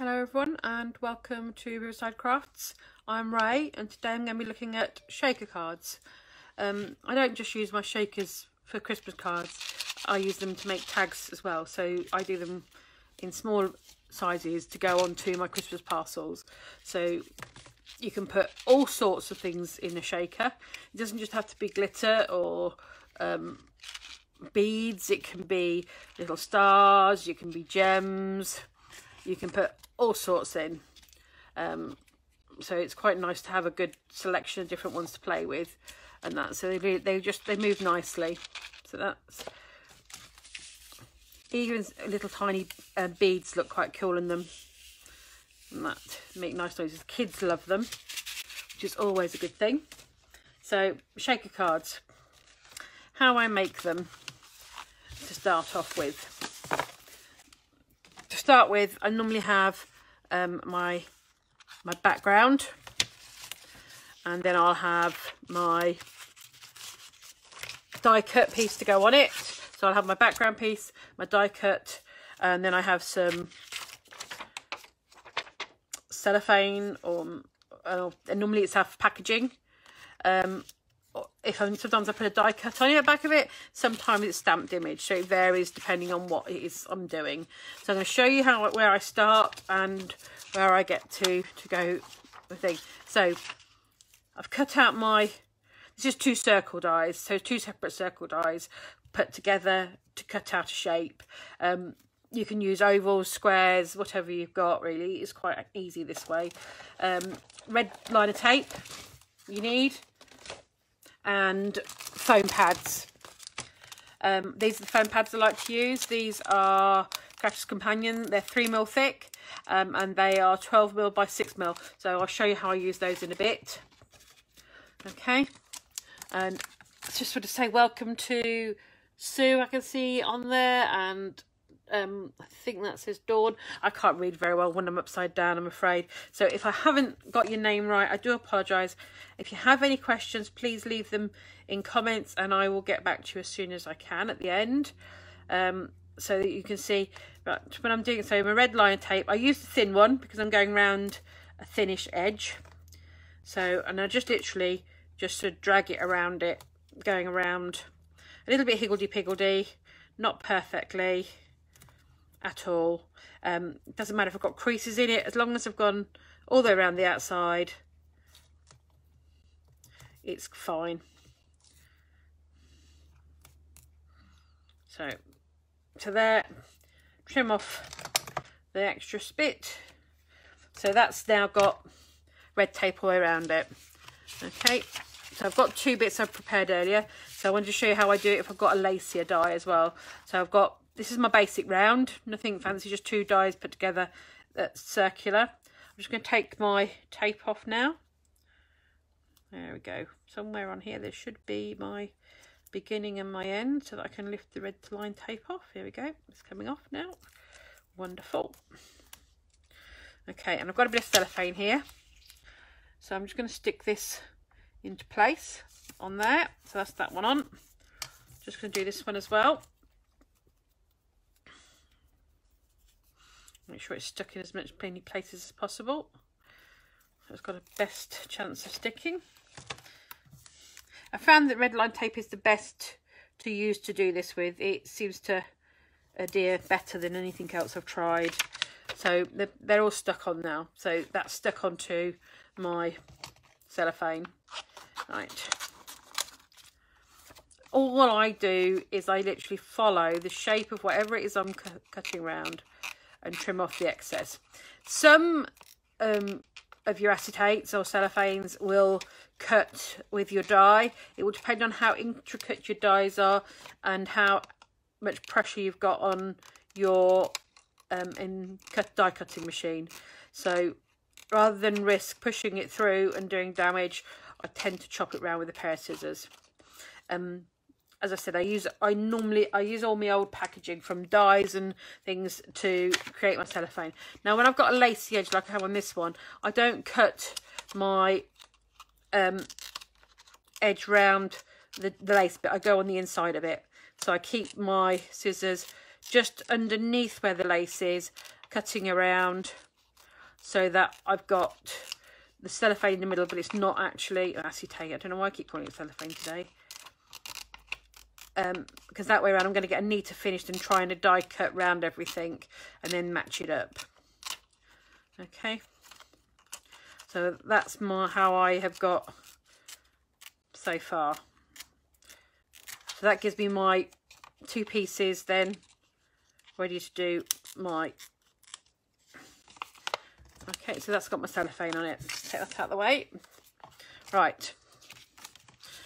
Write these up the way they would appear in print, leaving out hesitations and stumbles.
Hello everyone and welcome to Riverside Crafts. I'm Ray and today I'm going to be looking at shaker cards. I don't just use my shakers for Christmas cards, I use them to make tags as well. So I do them in small sizes to go onto my Christmas parcels. So you can put all sorts of things in a shaker. It doesn't just have to be glitter or beads, it can be little stars, you can be gems. You can put all sorts in, so it's quite nice to have a good selection of different ones to play with, and that. So they move nicely. So that's even little tiny beads look quite cool in them, and that make nice noises. Kids love them, which is always a good thing. So shaker cards, how I make them to start off with. To start with, I normally have my background, and then I'll have my die cut piece to go on it. So I'll have my background piece, my die cut, and then I have some cellophane, or normally it's half packaging. Sometimes I put a die cut on the back of it, sometimes it's stamped image, so it varies depending on what it is I'm doing. So I'm going to show you where I start and where I get to go the thing. So I've cut out this is two circle dies, so two separate circle dies put together to cut out a shape. You can use ovals, squares, whatever you've got really. It's quite easy this way. Red liner tape you need, and foam pads. These are the foam pads I like to use. These are Crafter's Companion. They're 3mm thick, and they are 12mm by 6mm. So I'll show you how I use those in a bit. Okay, and I just want to say welcome to Sue, I can see on there, and I think that says Dawn. I can't read very well when I'm upside down, I'm afraid. So if I haven't got your name right, I do apologise. If you have any questions, please leave them in comments and I will get back to you as soon as I can at the end. So that you can see. But when I'm doing so, my red liner tape, I use the thin one because I'm going around a thinnish edge. So, and I just literally just sort of drag it around it, going around a little bit higgledy-piggledy, not perfectly at all. It doesn't matter if I've got creases in it, as long as I've gone all the way around the outside, it's fine. So there, trim off the extra bit. So that's now got red tape all around it. Okay, so I've got two bits I've prepared earlier, so I wanted to show you how I do it if I've got a lacier die as well. So I've got, this is my basic round, nothing fancy, just two dies put together that's circular. I'm just going to take my tape off now. There we go. Somewhere on here there should be my beginning and my end so that I can lift the red line tape off. Here we go. It's coming off now. Wonderful. Okay, and I've got a bit of cellophane here. So I'm just going to stick this into place on there. So that's that one on. Just going to do this one as well. Make sure it's stuck in as many places as possible. So it's got a best chance of sticking. I found that red line tape is the best to use to do this with. It seems to adhere better than anything else I've tried. So they're all stuck on now. So that's stuck onto my cellophane. Right. All I do is I literally follow the shape of whatever it is I'm cutting around and trim off the excess. Some of your acetates or cellophanes will cut with your die. It will depend on how intricate your dies are and how much pressure you've got on your die cutting machine. So rather than risk pushing it through and doing damage, I tend to chop it round with a pair of scissors. As I said, I use all my old packaging from dies and things to create my cellophane. Now, when I've got a lacy edge like I have on this one, I don't cut my edge round the lace bit. I go on the inside of it. So I keep my scissors just underneath where the lace is, cutting around so that I've got the cellophane in the middle, but it's not actually acetate. I don't know why I keep calling it cellophane today. Because that way around I'm going to get a neater finish than trying to die cut round everything and then match it up. Okay, so that's how I have got so far. So that gives me my 2 pieces then ready to do my... Okay, so that's got my cellophane on it. Take that out of the way. Right,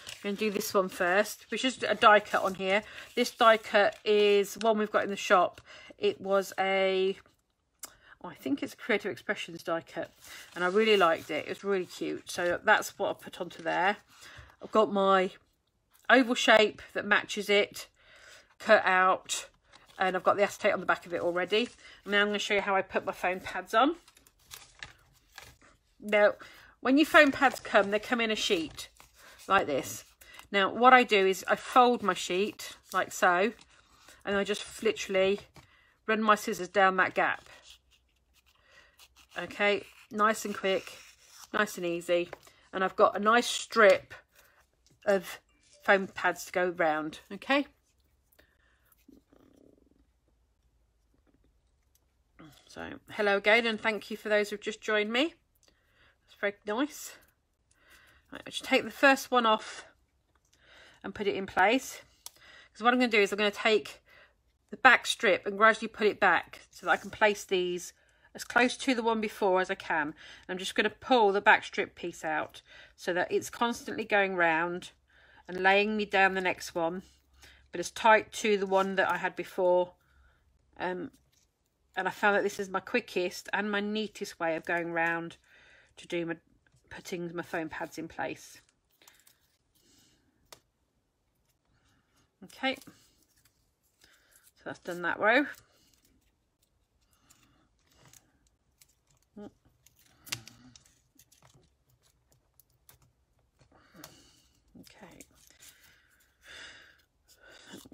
I'm going to do this one first, which is a die cut on here. This die cut is one we've got in the shop. It was a, I think it's a Creative Expressions die cut, and I really liked it. It was really cute. So that's what I put onto there. I've got my oval shape that matches it cut out, and I've got the acetate on the back of it already. And now I'm going to show you how I put my foam pads on. Now, when your foam pads come, they come in a sheet like this. Now, what I do is I fold my sheet like so, and I just literally run my scissors down that gap. Okay, nice and quick, nice and easy. And I've got a nice strip of foam pads to go round. Okay. So, hello again, and thank you for those who've just joined me. It's very nice. Right, I should take the first one off and put it in place. Because what I'm going to do is I'm going to take the back strip and gradually put it back so that I can place these as close to the one before as I can. And I'm just going to pull the back strip piece out so that it's constantly going round and laying me down the next one, but as tight to the one that I had before. And I found that this is my quickest and my neatest way of going round to do my putting my foam pads in place. Okay, so that's done that row. Okay,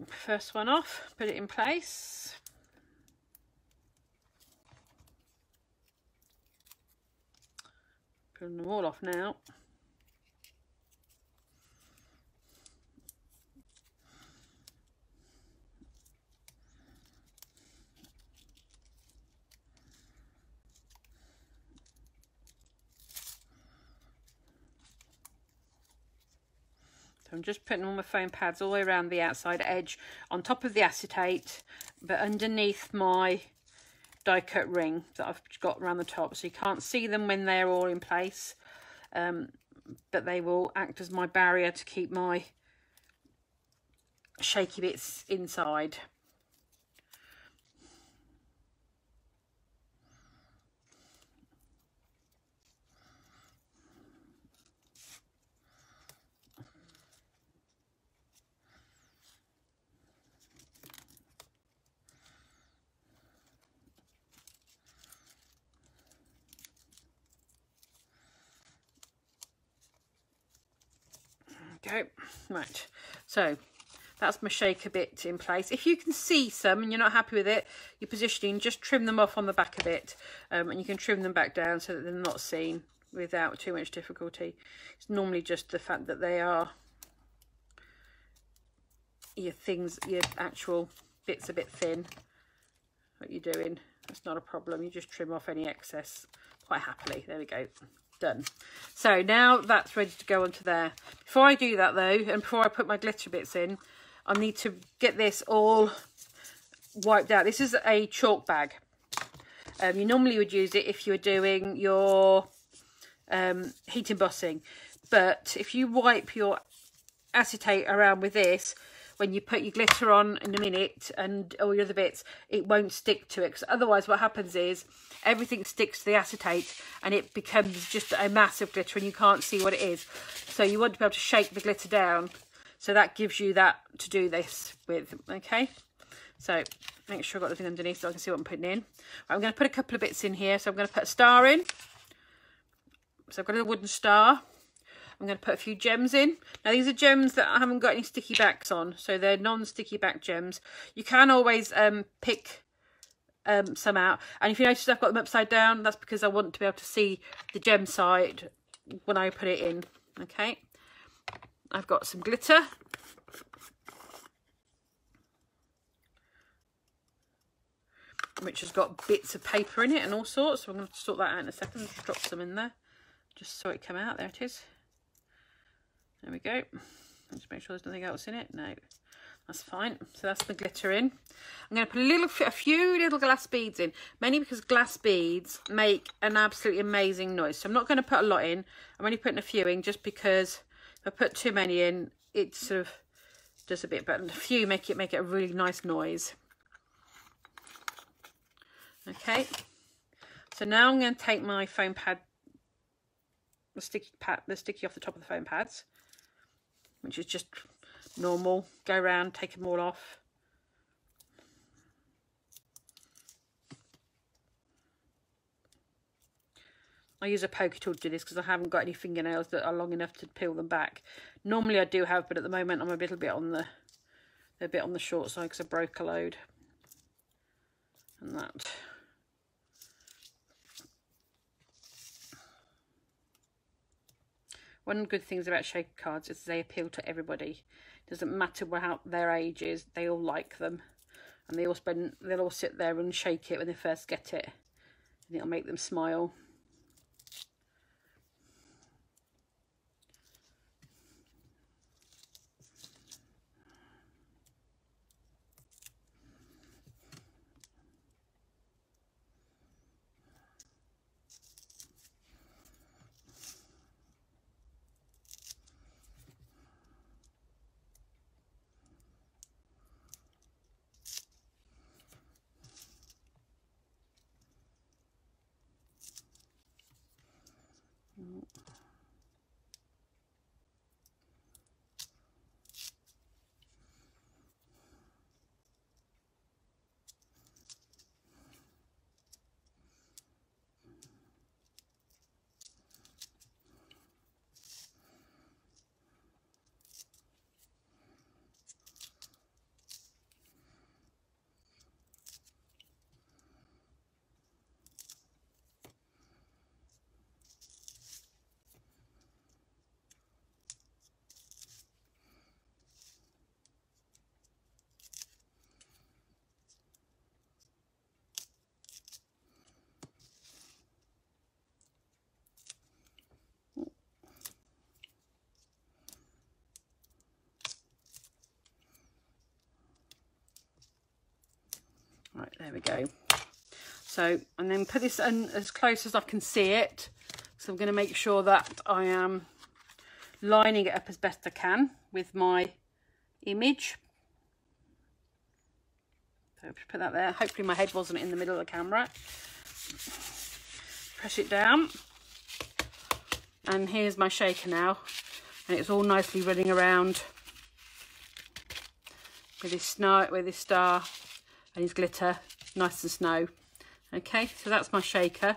first one off, put it in place. Putting them all off now. So I'm just putting all my foam pads all the way around the outside edge on top of the acetate, but underneath my die cut ring that I've got around the top, so you can't see them when they're all in place, but they will act as my barrier to keep my shaky bits inside. Okay, right, so that's my shaker bit in place. If you can see some and you're not happy with it, your positioning, just trim them off on the back of it, and you can trim them back down so that they're not seen without too much difficulty. It's normally just the fact that they are your actual bits a bit thin. What you're doing, that's not a problem. You just trim off any excess quite happily. There we go. Done. So now that's ready to go onto there. Before I do that though, and before I put my glitter bits in, I need to get this all wiped out. This is a chalk bag. You normally would use it if you were doing your heat embossing, but if you wipe your acetate around with this, when you put your glitter on in a minute and all your other bits, it won't stick to it, because otherwise what happens is everything sticks to the acetate and it becomes just a massive glitter and you can't see what it is. So you want to be able to shake the glitter down, so that gives you that to do this with. Okay, so make sure I've got the thing underneath so I can see what I'm putting in. Right, I'm going to put a couple of bits in here. So I'm going to put a star in. So I've got a wooden star. I'm going to put a few gems in. Now these are gems that I haven't got any sticky backs on, so they're non-sticky back gems. You can always pick some out. And if you notice I've got them upside down, that's because I want to be able to see the gem side when I put it in. Okay, I've got some glitter. Which has got bits of paper in it and all sorts. So I'm going to sort that out in a second. Just drop some in there. Just so it come out. There it is. There we go. Just make sure there's nothing else in it. No, that's fine. So that's the glitter in. I'm going to put a few little glass beads in. Mainly because glass beads make an absolutely amazing noise. So I'm not going to put a lot in. I'm only putting a few in just because if I put too many in, it sort of does a bit. But a few make it a really nice noise. Okay. So now I'm going to take my foam pad, the sticky off the top of the foam pads, which is just normal. Go around, take them all off. I use a pokey tool to do this because I haven't got any fingernails that are long enough to peel them back. Normally I do have, but at the moment I'm a little bit on the short side because I broke a load. And that. One of the good things about shaker cards is they appeal to everybody. It doesn't matter what their age is, they all like them. And they'll all sit there and shake it when they first get it. And it'll make them smile. Right, there we go. So, and then put this in as close as I can see it. So I'm going to make sure that I am lining it up as best I can with my image. So put that there. Hopefully my head wasn't in the middle of the camera. Press it down. And here's my shaker now. And it's all nicely running around with this star and his glitter, nice and snow. Okay, so that's my shaker.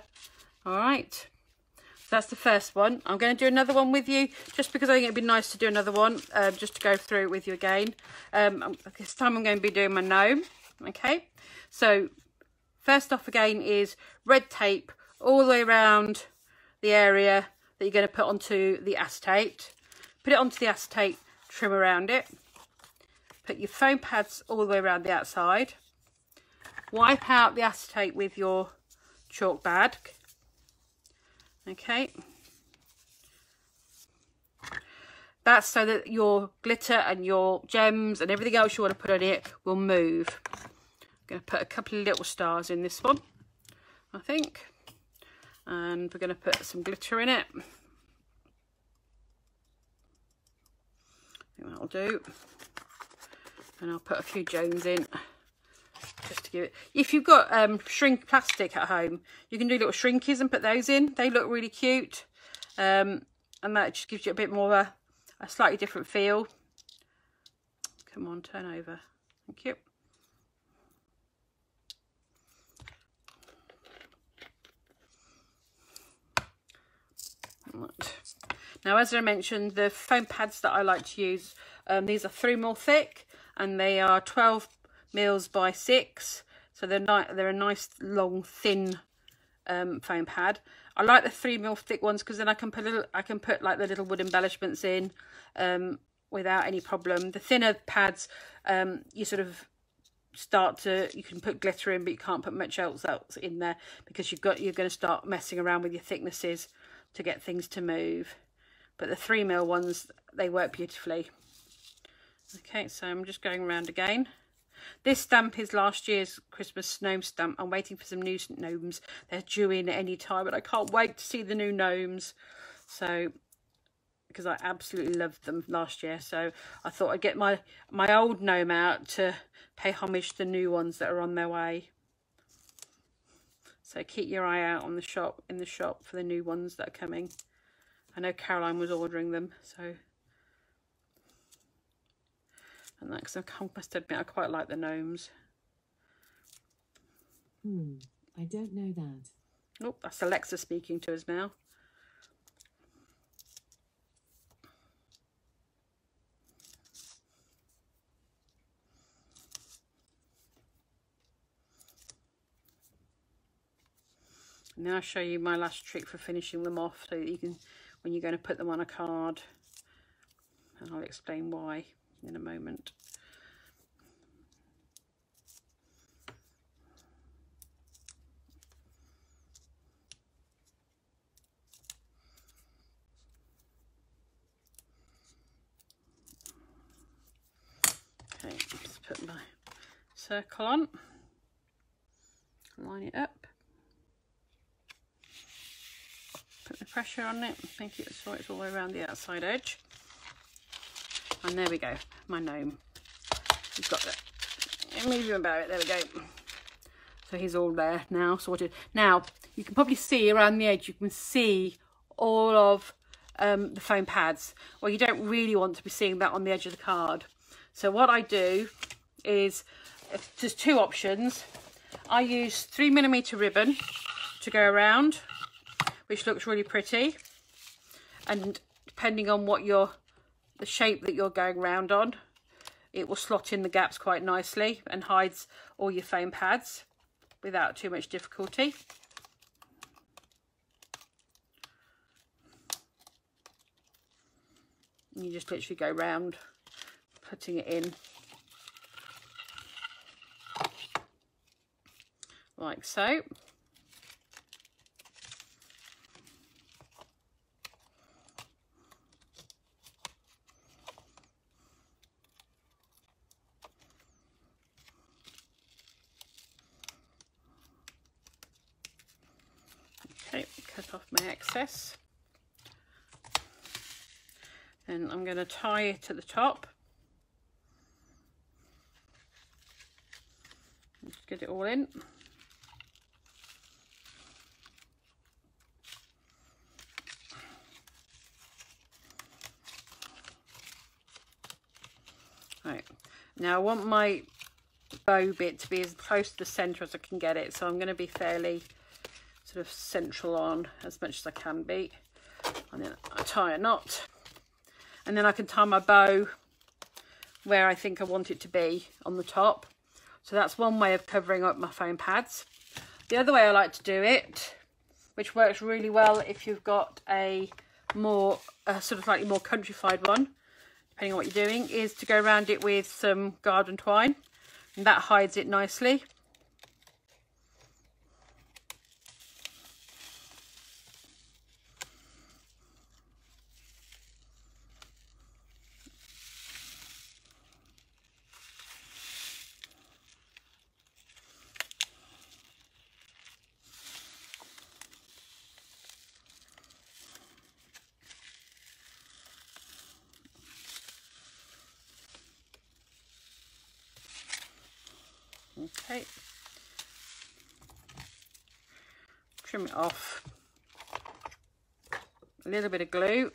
All right, so that's the first one. I'm going to do another one with you just because I think it'd be nice to do another one, just to go through it with you again. This time I'm going to be doing my gnome. Okay, so first off again is red tape all the way around the area that you're going to put onto the acetate. Put it onto the acetate, trim around it. Put your foam pads all the way around the outside. Wipe out the acetate with your chalk bag. Okay. That's so that your glitter and your gems and everything else you want to put on it will move. I'm going to put a couple of little stars in this one, I think. And we're going to put some glitter in it. I think that'll do. And I'll put a few gems in. Just to give it, if you've got shrink plastic at home, you can do little shrinkies and put those in. They look really cute, and that just gives you a bit more of a slightly different feel. Come on, turn over. Thank you. Right. Now, as I mentioned, the foam pads that I like to use, these are 3mm thick, and they are 12 mils by 6. So they're a nice long thin foam pad. I like the 3mm thick ones because then I can put like the little wood embellishments in without any problem. The thinner pads, you sort of you can put glitter in, but you can't put much else in there because you're going to start messing around with your thicknesses to get things to move. But the 3mm ones, they work beautifully. Okay, so I'm just going around again. This stamp is last year's Christmas gnome stamp. I'm waiting for some new gnomes. They're due in any time, and I can't wait to see the new gnomes. So, because I absolutely loved them last year, so I thought I'd get my old gnome out to pay homage to the new ones that are on their way. So keep your eye out on in the shop for the new ones that are coming. I know Caroline was ordering them, so. And that, because I must admit, I quite like the gnomes. I don't know that. Oh, that's Alexa speaking to us now. Now I'll show you my last trick for finishing them off, so that you can, when you're going to put them on a card, and I'll explain why in a moment. Okay, just put my circle on, line it up, put the pressure on it, make it so it's all the way around the outside edge. And there we go, my gnome. He's got that. Move him about it, there we go. So he's all there now, sorted. Now, you can probably see around the edge, you can see all of the foam pads. Well, you don't really want to be seeing that on the edge of the card. So what I do is, there's two options. I use 3mm ribbon to go around, which looks really pretty. And depending on what the shape that you're going round on, it will slot in the gaps quite nicely and hides all your foam pads without too much difficulty. And you just literally go round putting it in like so. Okay, cut off my excess. And I'm going to tie it at the top. Just get it all in. Right, now I want my bow bit to be as close to the centre as I can get it, so I'm going to be fairly sort of central on as much as I can be. And then I tie a knot, and then I can tie my bow where I think I want it to be on the top. So that's one way of covering up my foam pads. The other way I like to do it, which works really well if you've got a more sort of slightly more countrified one, depending on what you're doing, is to go around it with some garden twine, and that hides it nicely. Okay, trim it off, a little bit of glue,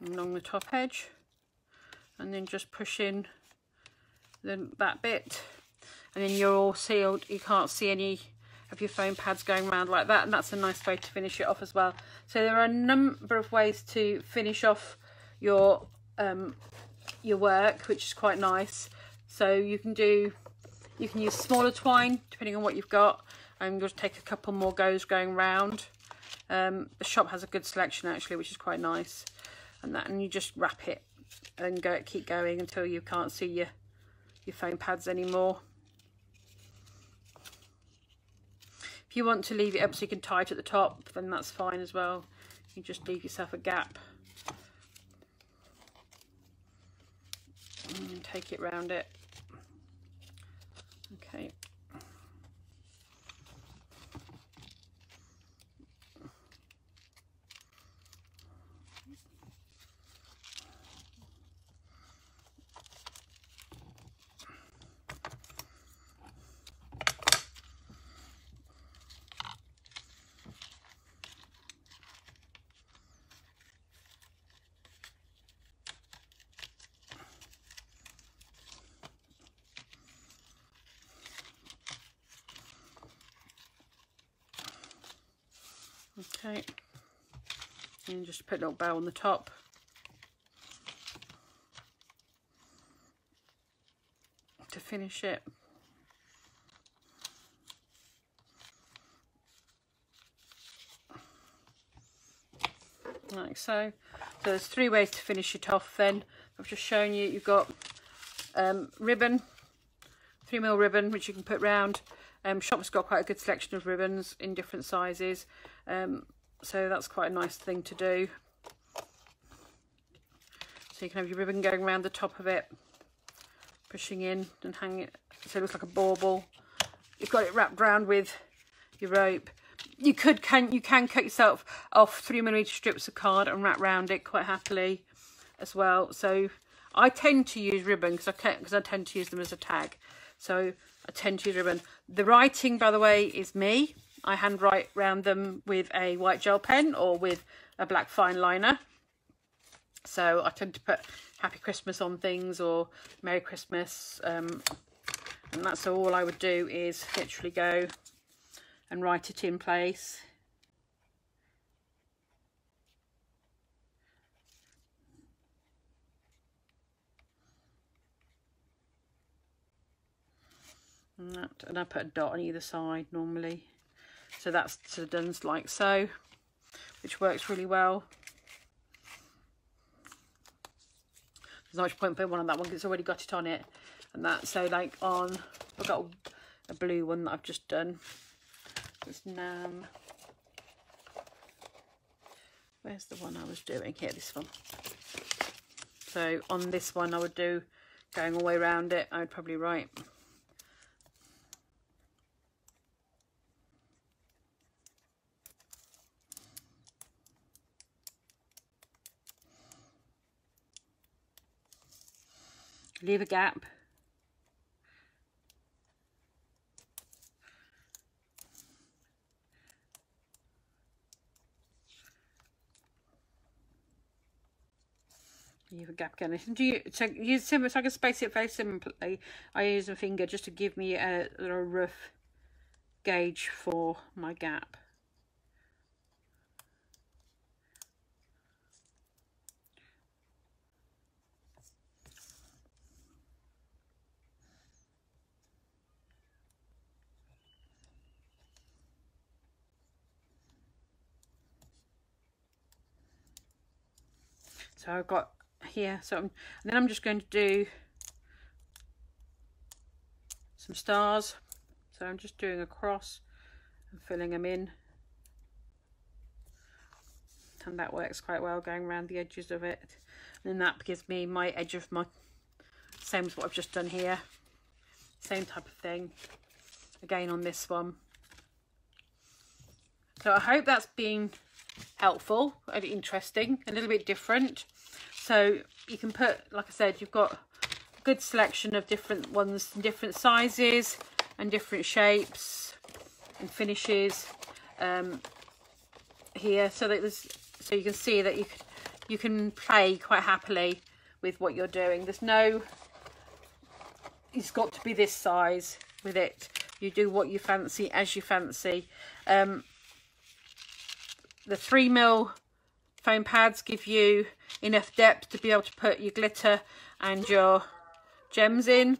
along the top edge, and then just push in that bit, and then you're all sealed. You can't see any have your foam pads going around like that, and that's a nice way to finish it off as well. So there are a number of ways to finish off your work, which is quite nice. So you can use smaller twine depending on what you've got. I'm going to take a couple more goes going round. The shop has a good selection actually, which is quite nice. And you just wrap it and keep going until you can't see your foam pads anymore. If you want to leave it up so you can tie it at the top, then that's fine as well. You just leave yourself a gap and take it round it. Okay. Okay, and just put a little bow on the top. To finish it. Like so. So there's 3 ways to finish it off then. I've just shown you, you've got ribbon, 3mm ribbon, which you can put round. Shop's got quite a good selection of ribbons in different sizes, so that's quite a nice thing to do. So you can have your ribbon going around the top of it, pushing in and hanging it so it looks like a bauble. You've got it wrapped round with your rope. You can cut yourself off 3mm strips of card and wrap round it quite happily as well. So I tend to use ribbon because I tend to use them as a tag. So I tend to use ribbon. The writing, by the way, is me. I hand write round them with a white gel pen or with a black fine liner. So I tend to put Happy Christmas on things or Merry Christmas. And that's all I would do, is literally go and write it in place. And I put a dot on either side normally. So that's sort of done like so, which works really well. There's not much point putting one on that one because it's already got it on it. And that, so like on, I've got a blue one that I've just done. It's Nam. Where's the one I was doing? Here, this one. So on this one I would do, going all the way around it, I would probably write leave a gap. Leave a gap again. Do you use so I can space it very simply? I use a finger just to give me a rough gauge for my gap. So I've got here, and then I'm just going to do some stars. So I'm just doing a cross and filling them in, and that works quite well, going around the edges of it. And then that gives me my edge of my, same as what I've just done here, same type of thing again on this one. So I hope that's been helpful and interesting, a little bit different. So you can put, like I said, you've got a good selection of different ones, different sizes and different shapes and finishes here, so that so you can see that you can play quite happily with what you're doing. There's no, it's got to be this size with it. You do what you fancy as you fancy. The 3mm foam pads give you enough depth to be able to put your glitter and your gems in.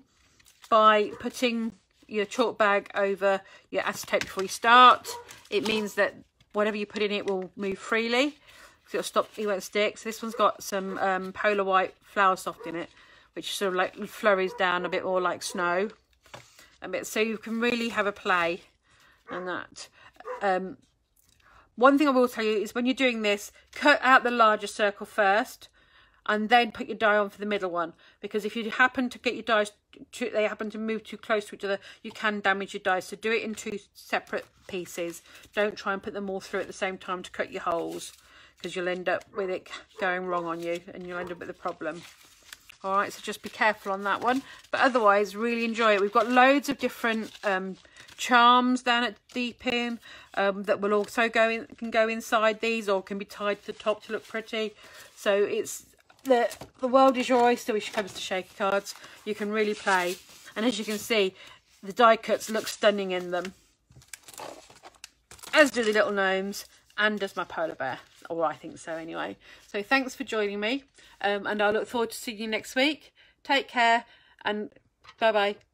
By putting your chalk bag over your acetate before you start, it means that whatever you put in it will move freely, so it'll stop, it won't stick. So this one's got some Polar White Flower Soft in it, which sort of like flurries down a bit more like snow a bit, so you can really have a play. And that one thing I will tell you is when you're doing this, cut out the larger circle first and then put your die on for the middle one, because if you happen to get your dies they happen to move too close to each other, you can damage your dies. So do it in 2 separate pieces. Don't try and put them all through at the same time to cut your holes, because you'll end up with it going wrong on you and you'll end up with a problem. All right, so just be careful on that one, but otherwise really enjoy it. We've got loads of different charms down at Deep In that will also can go inside these, or can be tied to the top to look pretty. So it's the world is your oyster when it comes to shaker cards. You can really play, and as you can see, the die cuts look stunning in them, as do the little gnomes, and does my polar bear, or I think so anyway. So thanks for joining me, and I look forward to seeing you next week. Take care, and bye bye.